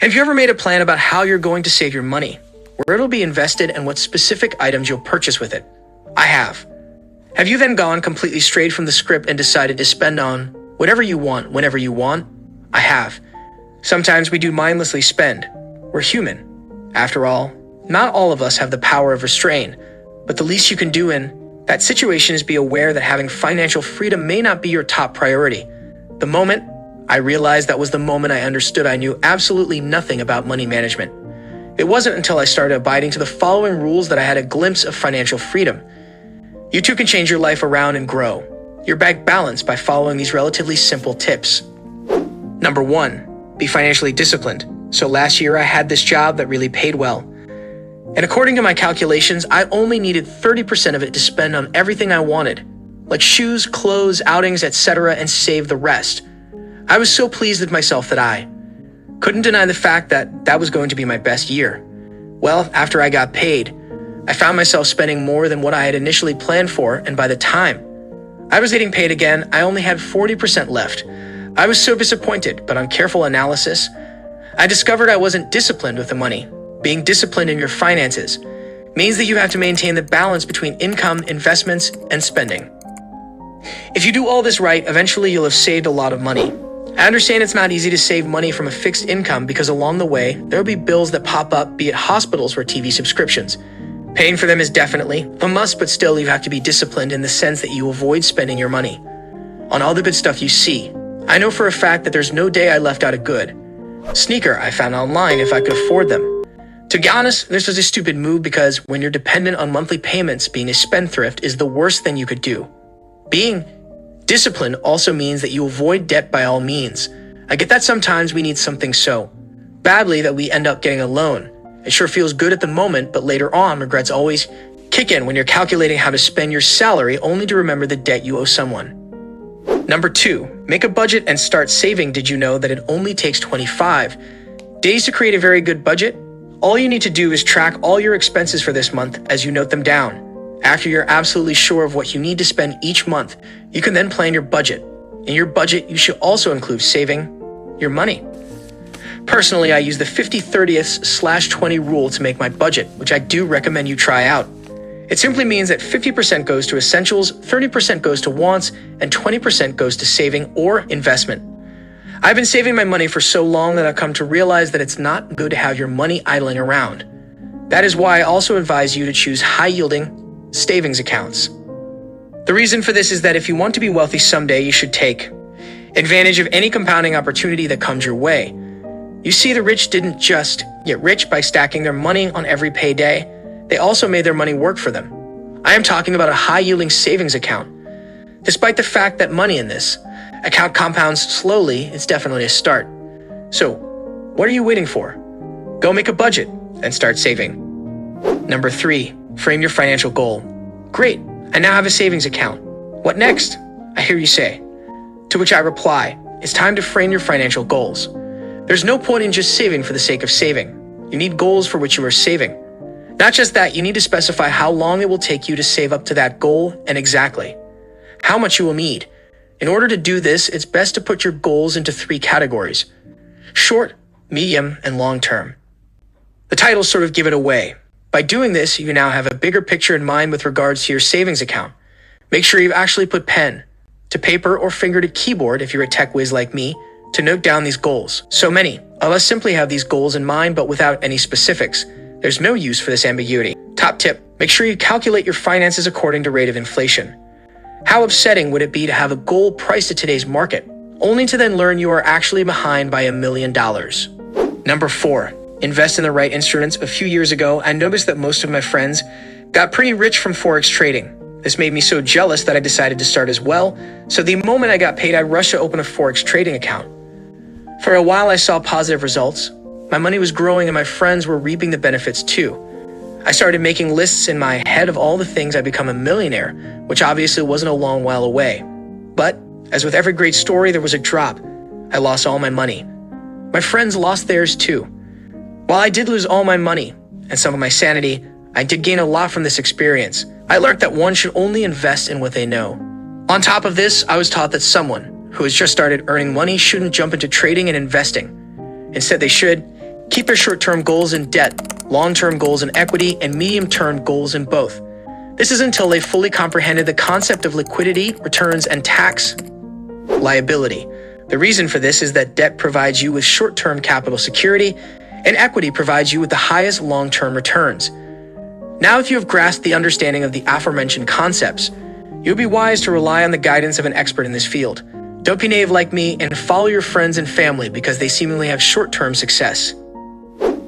Have you ever made a plan about how you're going to save your money, where it'll be invested, and what specific items you'll purchase with it? I have. Have you then gone completely straight from the script and decided to spend on whatever you want, whenever you want? I have. Sometimes we do mindlessly spend. We're human. After all, not all of us have the power of restraint, but the least you can do in that situation is be aware that having financial freedom may not be your top priority. The moment I realized that was the moment I understood I knew absolutely nothing about money management. It wasn't until I started abiding to the following rules that I had a glimpse of financial freedom. You too can change your life around and grow your bank balance by following these relatively simple tips. Number 1, be financially disciplined. So last year I had this job that really paid well. And according to my calculations, I only needed 30% of it to spend on everything I wanted, like shoes, clothes, outings, etc., and save the rest. I was so pleased with myself that I couldn't deny the fact that that was going to be my best year. Well, after I got paid, I found myself spending more than what I had initially planned for, and by the time I was getting paid again, I only had 40% left. I was so disappointed, but on careful analysis, I discovered I wasn't disciplined with the money. Being disciplined in your finances means that you have to maintain the balance between income, investments, and spending. If you do all this right, eventually you'll have saved a lot of money. I understand it's not easy to save money from a fixed income because along the way, there will be bills that pop up, be it hospitals or TV subscriptions. Paying for them is definitely a must, but still you have to be disciplined in the sense that you avoid spending your money on all the good stuff you see. I know for a fact that there's no day I left out a good sneaker I found online if I could afford them. To be honest, this was a stupid move because when you're dependent on monthly payments, being a spendthrift is the worst thing you could do. Being disciplined also means that you avoid debt by all means. I get that sometimes we need something so badly that we end up getting a loan. It sure feels good at the moment, but later on, regrets always kick in when you're calculating how to spend your salary only to remember the debt you owe someone. Number 2, make a budget and start saving. Did you know that it only takes 25 days to create a very good budget? All you need to do is track all your expenses for this month as you note them down. After you're absolutely sure of what you need to spend each month, you can then plan your budget. In your budget, you should also include saving your money. Personally, I use the 50/30/20 rule to make my budget, which I do recommend you try out. It simply means that 50% goes to essentials, 30% goes to wants, and 20% goes to saving or investment. I've been saving my money for so long that I've come to realize that it's not good to have your money idling around. That is why I also advise you to choose high-yielding savings accounts. The reason for this is that if you want to be wealthy someday, you should take advantage of any compounding opportunity that comes your way. You see, the rich didn't just get rich by stacking their money on every payday. They also made their money work for them. I am talking about a high-yielding savings account. Despite the fact that money in this account compounds slowly, it's definitely a start. So, what are you waiting for? Go make a budget and start saving. Number 3, frame your financial goal. Great, I now have a savings account. What next? I hear you say. To which I reply, it's time to frame your financial goals. There's no point in just saving for the sake of saving. You need goals for which you are saving. Not just that, you need to specify how long it will take you to save up to that goal and exactly how much you will need. In order to do this, it's best to put your goals into 3 categories: short, medium, and long term. The titles sort of give it away. By doing this, you now have a bigger picture in mind with regards to your savings account. Make sure you've actually put pen to paper or finger to keyboard if you're a tech whiz like me to note down these goals. So many of us simply have these goals in mind but without any specifics. There's no use for this ambiguity. Top tip, make sure you calculate your finances according to rate of inflation. How upsetting would it be to have a goal priced at today's market, only to then learn you are actually behind by $1 million? Number 4, invest in the right instruments. A few years ago, I noticed that most of my friends got pretty rich from Forex trading. This made me so jealous that I decided to start as well. So the moment I got paid, I rushed to open a Forex trading account. For a while, I saw positive results. My money was growing and my friends were reaping the benefits too. I started making lists in my head of all the things I become a millionaire, which obviously wasn't a long while away. But, as with every great story, there was a drop. I lost all my money. My friends lost theirs too. While I did lose all my money and some of my sanity, I did gain a lot from this experience. I learned that one should only invest in what they know. On top of this, I was taught that someone who has just started earning money shouldn't jump into trading and investing. Instead, they should keep their short-term goals in debt, long-term goals in equity, and medium-term goals in both. This is until they've fully comprehended the concept of liquidity, returns, and tax liability. The reason for this is that debt provides you with short-term capital security, and equity provides you with the highest long-term returns. Now, if you have grasped the understanding of the aforementioned concepts, you would be wise to rely on the guidance of an expert in this field. Don't be naive like me and follow your friends and family because they seemingly have short-term success.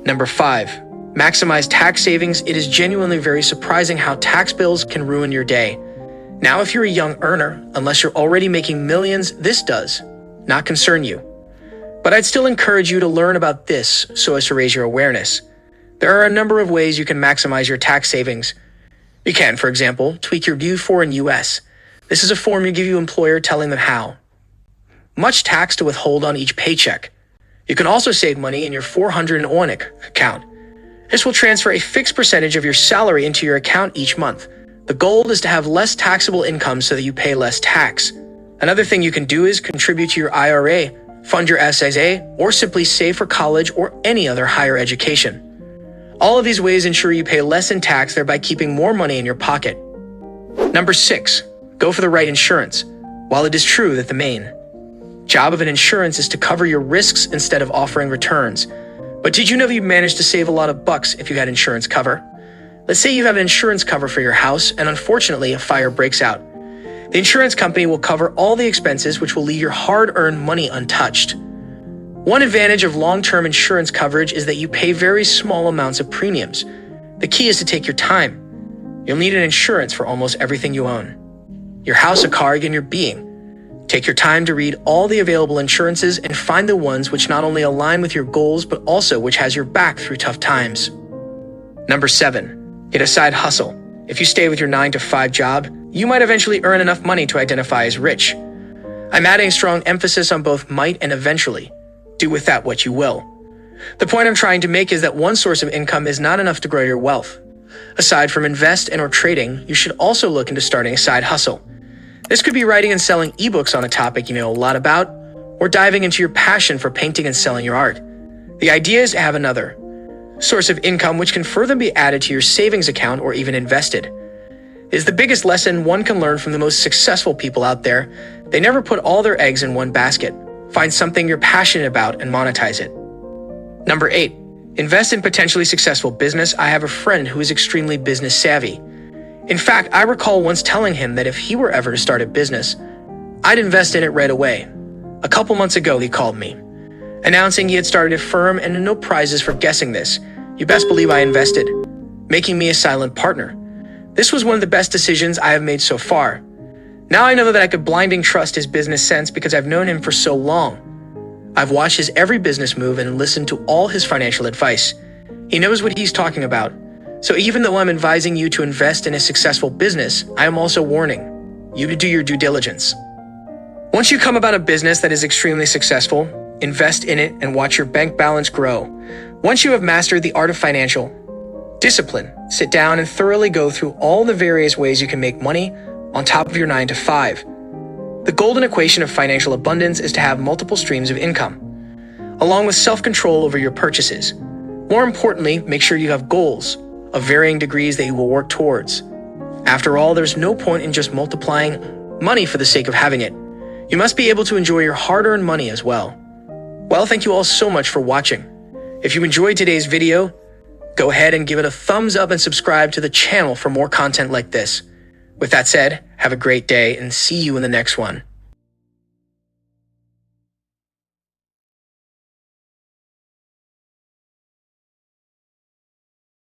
Number 5. Maximize tax savings. It is genuinely very surprising how tax bills can ruin your day. Now, if you're a young earner, unless you're already making millions, this does not concern you. But I'd still encourage you to learn about this so as to raise your awareness. There are a number of ways you can maximize your tax savings. You can, for example, tweak your U4 in US. This is a form you give your employer telling them how much tax to withhold on each paycheck. You can also save money in your 401 account. This will transfer a fixed percentage of your salary into your account each month. The goal is to have less taxable income so that you pay less tax. Another thing you can do is contribute to your IRA, fund your SSA, or simply save for college or any other higher education. All of these ways ensure you pay less in tax, thereby keeping more money in your pocket. Number 6, go for the right insurance. While it is true that the main job of an insurance is to cover your risks instead of offering returns, but did you know you managed to save a lot of bucks if you had insurance cover? Let's say you have an insurance cover for your house and unfortunately a fire breaks out. The insurance company will cover all the expenses, which will leave your hard-earned money untouched. One advantage of long-term insurance coverage is that you pay very small amounts of premiums. The key is to take your time. You'll need an insurance for almost everything you own. Your house, a car, and your being. Take your time to read all the available insurances and find the ones which not only align with your goals, but also which has your back through tough times. Number 7, get a side hustle. If you stay with your 9-to-5 job, you might eventually earn enough money to identify as rich. I'm adding strong emphasis on both might and eventually. Do with that what you will. The point I'm trying to make is that one source of income is not enough to grow your wealth. Aside from invest and/or trading, you should also look into starting a side hustle. This could be writing and selling ebooks on a topic you know a lot about, or diving into your passion for painting and selling your art. The idea is to have another source of income which can further be added to your savings account or even invested. It is the biggest lesson one can learn from the most successful people out there. They never put all their eggs in one basket. Find something you're passionate about and monetize it. Number 8, invest in potentially successful business. I have a friend who is extremely business savvy. In fact, I recall once telling him that if he were ever to start a business, I'd invest in it right away. A couple months ago, he called me, announcing he had started a firm and no prizes for guessing this. You best believe I invested, making me a silent partner. This was one of the best decisions I have made so far. Now I know that I could blindly trust his business sense because I've known him for so long. I've watched his every business move and listened to all his financial advice. He knows what he's talking about. So even though I'm advising you to invest in a successful business, I am also warning you to do your due diligence. Once you come about a business that is extremely successful, invest in it and watch your bank balance grow. Once you have mastered the art of financial discipline, sit down and thoroughly go through all the various ways you can make money on top of your 9-to-5. The golden equation of financial abundance is to have multiple streams of income, along with self-control over your purchases. More importantly, make sure you have goals of varying degrees that you will work towards. After all, there's no point in just multiplying money for the sake of having it. You must be able to enjoy your hard-earned money as well. Well, thank you all so much for watching. If you enjoyed today's video, go ahead and give it a thumbs up and subscribe to the channel for more content like this. With that said, have a great day and see you in the next one.